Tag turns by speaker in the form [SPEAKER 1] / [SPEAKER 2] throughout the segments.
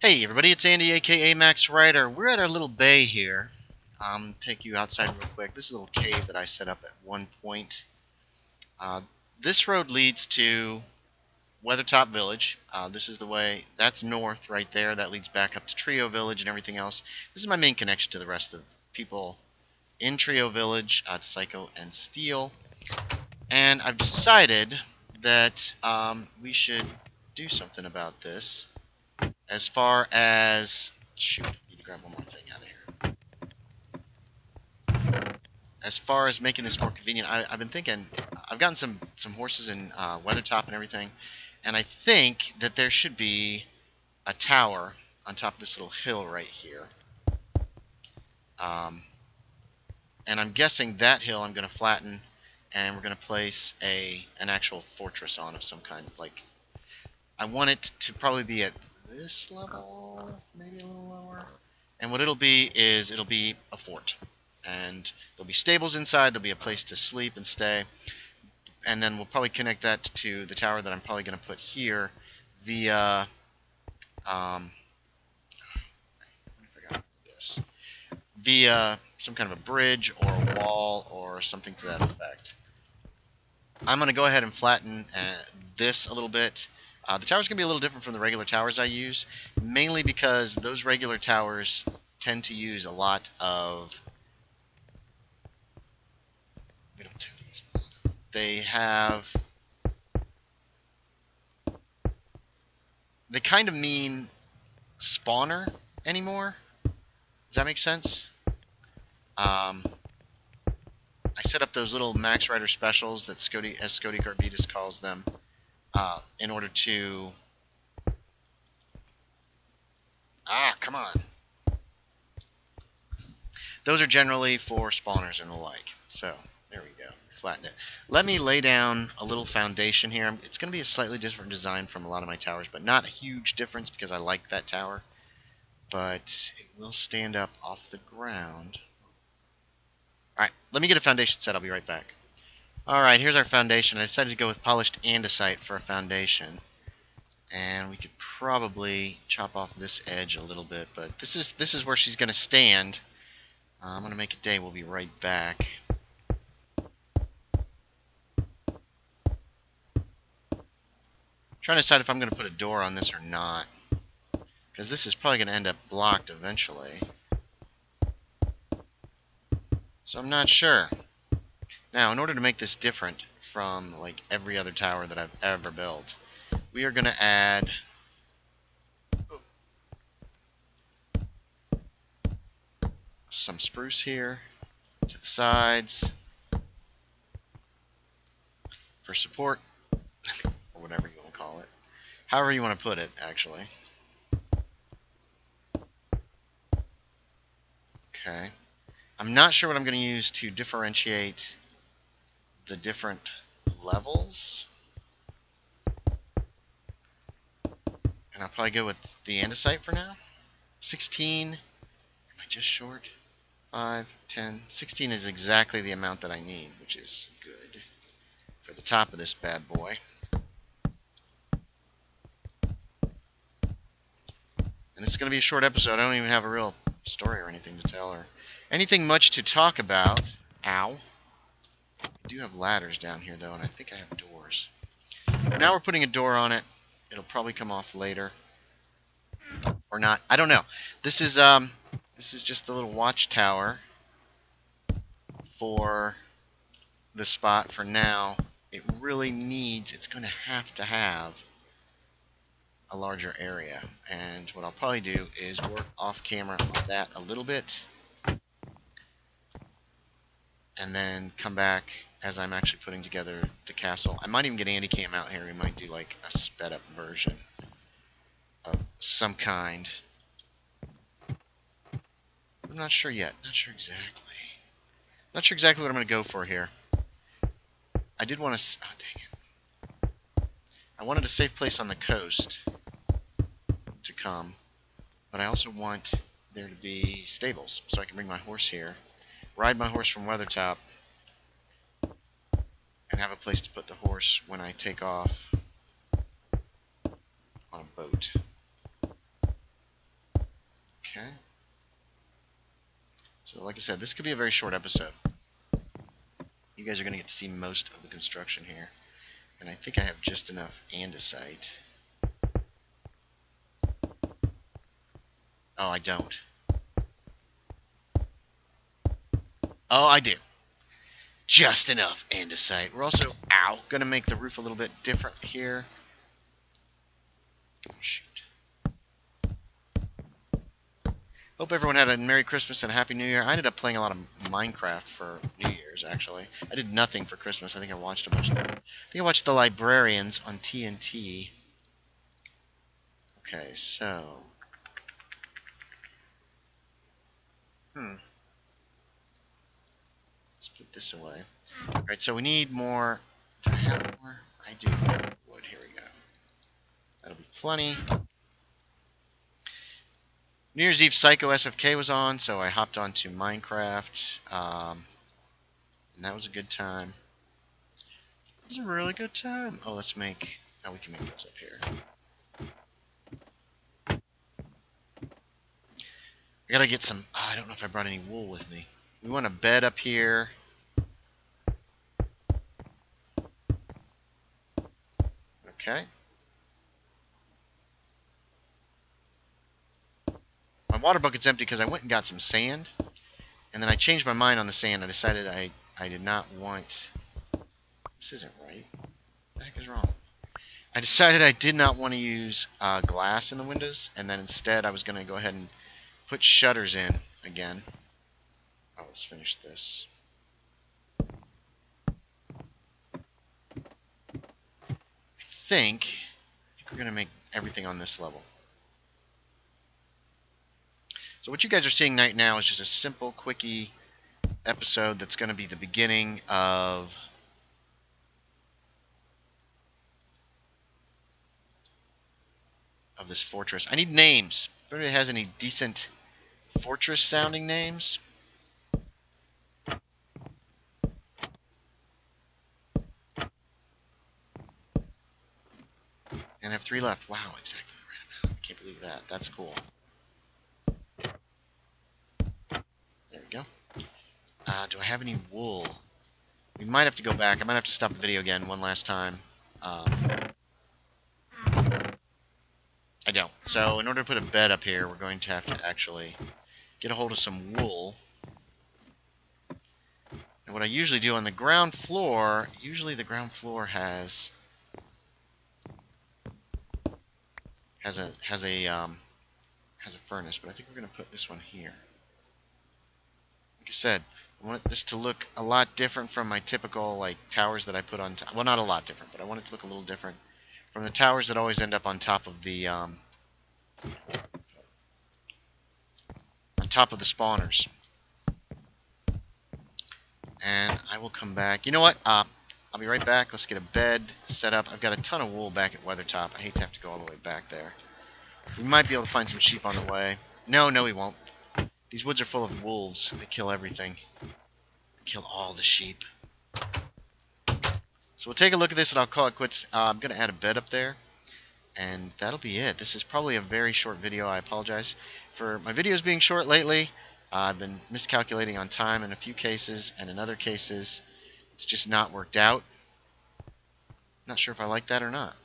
[SPEAKER 1] Hey everybody, it's Andy aka Max Ryder. We're at our little bay here. Take you outside real quick. This is a little cave that I set up at one point. This road leads to Weathertop Village. This is the way, that's north right there. That leads back up to Trio Village and everything else. This is my main connection to the rest of the people in Trio Village, to Psycho and Steel. And I've decided that we should do something about this. As far as... Shoot, I need to grab one more thing out of here. As far as making this more convenient, I've been thinking... I've gotten some horses in Weathertop and everything, and I think that there should be a tower on top of this little hill right here. And I'm guessing that hill I'm going to flatten, and we're going to place an actual fortress on of some kind. Like, I want it to probably be at this level, maybe a little lower. And what it'll be is it'll be a fort. And there'll be stables inside, there'll be a place to sleep and stay. And then we'll probably connect that to the tower that I'm probably going to put here via via some kind of a bridge or a wall or something to that effect. I'm going to go ahead and flatten this a little bit. The tower's going to be a little different from the regular towers I use, mainly because those regular towers tend to use a lot of... They kind of mean spawner anymore. Does that make sense? I set up those little Max Rider specials that Scody Garvitas calls them. In order to... come on. Those are generally for spawners and the like. So, there we go. Flatten it. Let me lay down a little foundation here. It's going to be a slightly different design from a lot of my towers, but not a huge difference because I like that tower. But it will stand up off the ground. Alright, let me get a foundation set. I'll be right back. Alright, here's our foundation. I decided to go with polished andesite for a foundation. And we could probably chop off this edge a little bit, but this is where she's going to stand. I'm going to make a day. We'll be right back. Trying to decide if I'm going to put a door on this or not, because this is probably going to end up blocked eventually. So I'm not sure. Now, in order to make this different from like every other tower that I've ever built, we are going to add some spruce here to the sides for support, or whatever you want to call it. However you want to put it, actually. Okay. I'm not sure what I'm going to use to differentiate the different levels. And I'll probably go with the andesite for now. 16. Am I just short? 5, 10. 16 is exactly the amount that I need, which is good for the top of this bad boy. And this is going to be a short episode. I don't even have a real story or anything to tell or anything much to talk about. Ow. I do have ladders down here, though, and I think I have doors. Now we're putting a door on it. It'll probably come off later. Or not. I don't know. This is just the little watchtower for the spot for now. It really needs... It's going to have a larger area. And what I'll probably do is work off camera on that a little bit. And then come back as I'm actually putting together the castle. I might even get Andy Cam out here. We might do like a sped up version of some kind. I'm not sure yet. Not sure exactly. Not sure exactly what I'm going to go for here. I did want to... Oh, dang it. I wanted a safe place on the coast to come. But I also want there to be stables so I can bring my horse here. Ride my horse from Weathertop. And have a place to put the horse when I take off on a boat. Okay. So like I said, this could be a very short episode. You guys are going to get to see most of the construction here. And I think I have just enough andesite. Oh, I don't. Oh, I do. Just enough andesite. We're also, going to make the roof a little bit different here. Oh, shoot. Hope everyone had a Merry Christmas and a Happy New Year. I ended up playing a lot of Minecraft for New Year's, actually. I did nothing for Christmas. I think I watched a bunch of them. I think I watched The Librarians on TNT. Okay, so... Let's put this away. Alright, so we need more... Do I have more? I do have wood. Here we go. That'll be plenty. New Year's Eve Psycho SFK was on, so I hopped onto Minecraft. And that was a good time. It was a really good time. Oh, let's make... Oh, we can make those up here. I gotta get some... Oh, I don't know if I brought any wool with me. We want a bed up here. Okay. My water bucket's empty because I went and got some sand. And then I changed my mind on the sand. I decided I did not want... This isn't right. What the heck is wrong? I decided I did not want to use glass in the windows. And then instead I was going to go ahead and put shutters in again. Oh, let's finish this. I think we're going to make everything on this level. So what you guys are seeing right now is just a simple, quickie episode that's going to be the beginning of this fortress. I need names. If anybody has any decent fortress-sounding names. And I have 3 left. Wow, exactly the right amount. I can't believe that. That's cool. There we go. Do I have any wool? We might have to go back. I might have to stop the video again one last time. I don't. So in order to put a bed up here, we're going to have to actually get a hold of some wool. And what I usually do on the ground floor, usually the ground floor has a furnace, but I think we're going to put this one here. Like I said, I want this to look a lot different from my typical like towers that I put on top. Well, not a lot different, but I want it to look a little different from the towers that always end up on top of the spawners. And I will come back. You know what? I'll be right back. Let's get a bed set up. I've got a ton of wool back at Weathertop. I hate to have to go all the way back there. We might be able to find some sheep on the way. No, we won't. These woods are full of wolves. They kill everything. They kill all the sheep. So we'll take a look at this and I'll call it quits. I'm going to add a bed up there. And that'll be it. This is probably a very short video. I apologize for my videos being short lately. I've been miscalculating on time in a few cases, and in other cases, it's just not worked out. Not sure if I like that or not.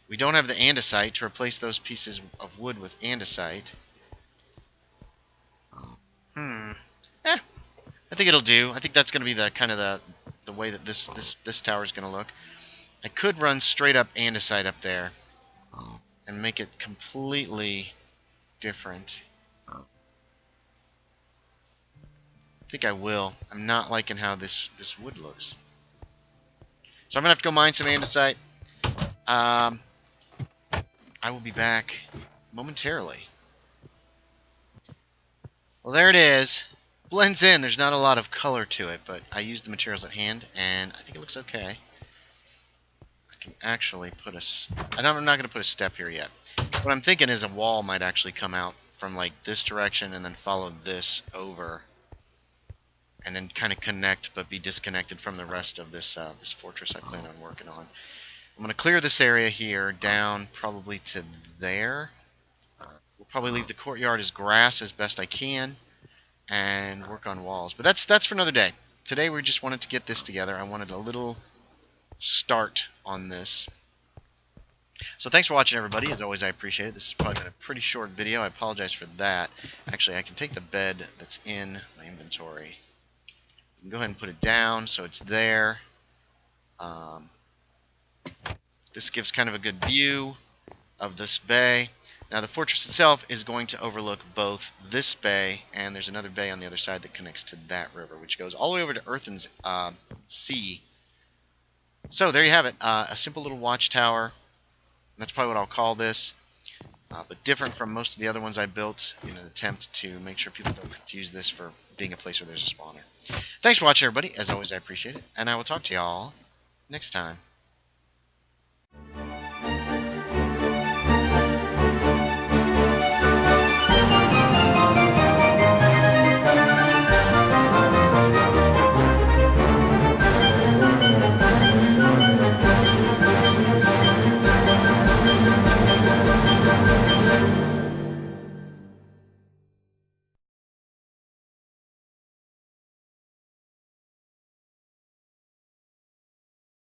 [SPEAKER 1] We don't have the andesite to replace those pieces of wood with andesite. I think it'll do. I think that's going to be the kind of the way that this tower is going to look. I could run straight up andesite up there and make it completely different. I think I will. I'm not liking how this wood looks. So I'm going to have to go mine some andesite. I will be back momentarily. Well, there it is. Blends in. There's not a lot of color to it, but I used the materials at hand, and I think it looks okay. I can actually put I'm not going to put a step here yet. What I'm thinking is a wall might actually come out from like this direction and then follow this over, and then kind of connect, but be disconnected from the rest of this fortress I plan on working on. I'm going to clear this area here down probably to there. We'll probably leave the courtyard as grass as best I can and work on walls. But that's for another day. Today we just wanted to get this together. I wanted a little start on this. So thanks for watching, everybody. As always, I appreciate it. This has probably been a pretty short video. I apologize for that. Actually, I can take the bed that's in my inventory. You can go ahead and put it down so it's there. This gives kind of a good view of this bay. Now, the fortress itself is going to overlook both this bay, and there's another bay on the other side that connects to that river, which goes all the way over to Earthen's Sea. So there you have it, a simple little watchtower. That's probably what I'll call this, but different from most of the other ones I built in an attempt to make sure people don't confuse this for being a place where there's a spawner. Thanks for watching, everybody. As always, I appreciate it, and I will talk to y'all next time.